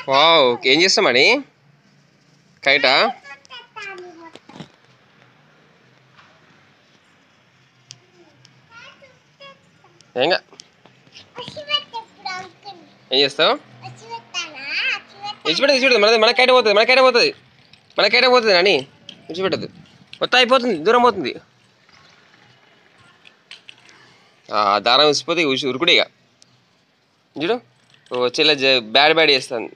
Wow, ఏం చేస్తామని కైటా? ఏంగా ఏం చేస్తావు? ఇచ్చిపెట్టదు మన కైట పోతుంది, మన కైట పోతుంది అని ఇచ్చిపెట్టదు. మొత్తం అయిపోతుంది, దూరం పోతుంది. దారం ఉసిపోతే ఉరుకుడే ఇక. చూడు వచ్చేలా బ్యాడ్ చేస్తాను.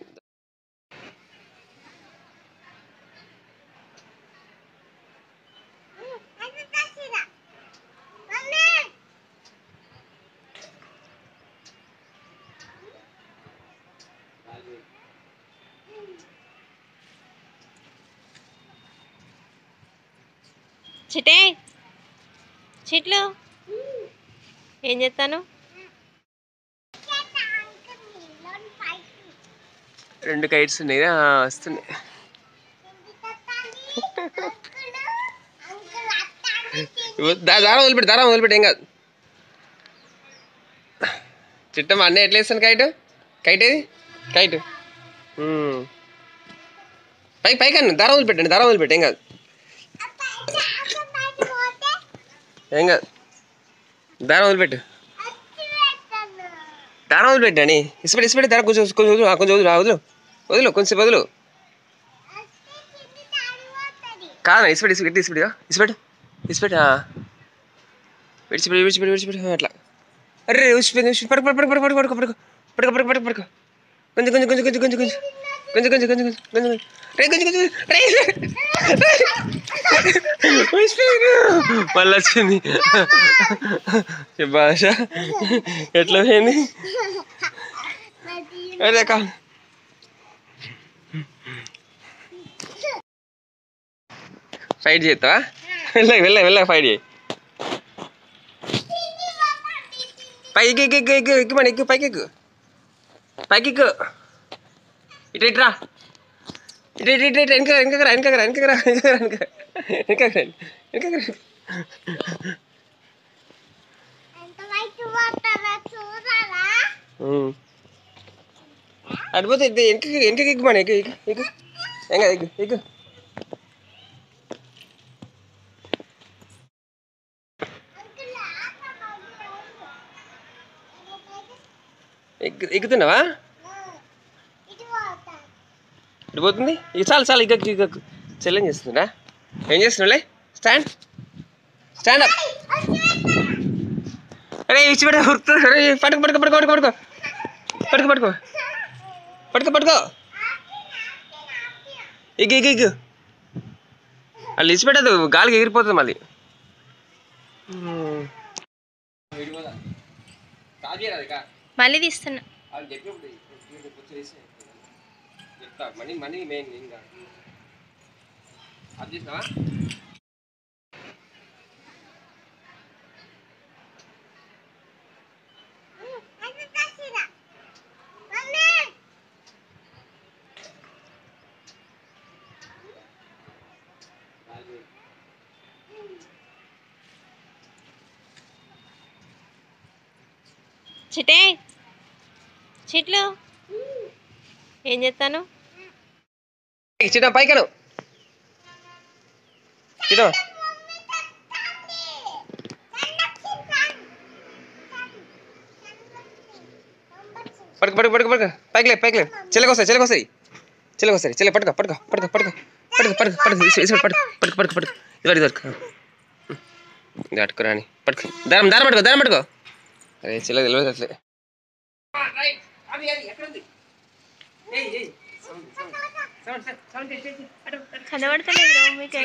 చిటే చిట్లు ఏం చేస్తాను? 2 కైట్స్ ఉన్నాయి, వస్తున్నాయి. దారం వదిలిపెట్టి ఏం కాదు. చిట్టమ్మ అన్నీ ఎట్లా వేస్తాను కైట్ ఏది కైట్ పైకి అన్న దారం వదిలిపెట్టి ఏం కాదు. దారం వదిలిపెట్టు అని ఇసిపెట్టి దారం కొంచెం వదులు కొంచెం వదులు. కాదన్నా ఇసిపెట్టి విడిచిపెట్టి అట్లా. అరే పడుకో మళ్ళీ వచ్చింది భాష. ఎట్లా పోయింది? అదే కాదు, ఫైట్ చేస్తావా? వెళ్ళ ఫైట్ చేయి. పైకి ఎక్కు మన ఎక్కు పైకి ఎక్కు ఇట్రా వెనకరా. అడిపోతే వెనకకి ఎక్కు మన ఎక్కు ఏం కదా ఎక్కు. ఎక్కుతున్నావా? ఇటు పోతుంది ఇక. చాలు ఇక ఛాలెంజ్ చేస్తుందా? ఏం చేస్తున్నావులే? Stand up. అరే ఇచ్చిపెట్ట ఉరుకుతుంది. పట్టుకో ఎగ్గు వాళ్ళు ఇచ్చిపెట్టదు, గాలికి ఎగిరిపోతుంది మళ్ళీ. మళ్ళీ తీస్తున్నా. మనీ మెయిన్ ఇంకా అది చేసినావా? చిట్లు ఏం చేస్తాను? చిన్న పైకను చిన్న పడుకో పైకి లే చెల్లెకొస్తాయి పడుకో ఇది అట్టుకురా అని పడుకో. దారం పట్టుకో. అరే చెల్ల తెలియదు అట్లే. కనబడతలేదు మీకు.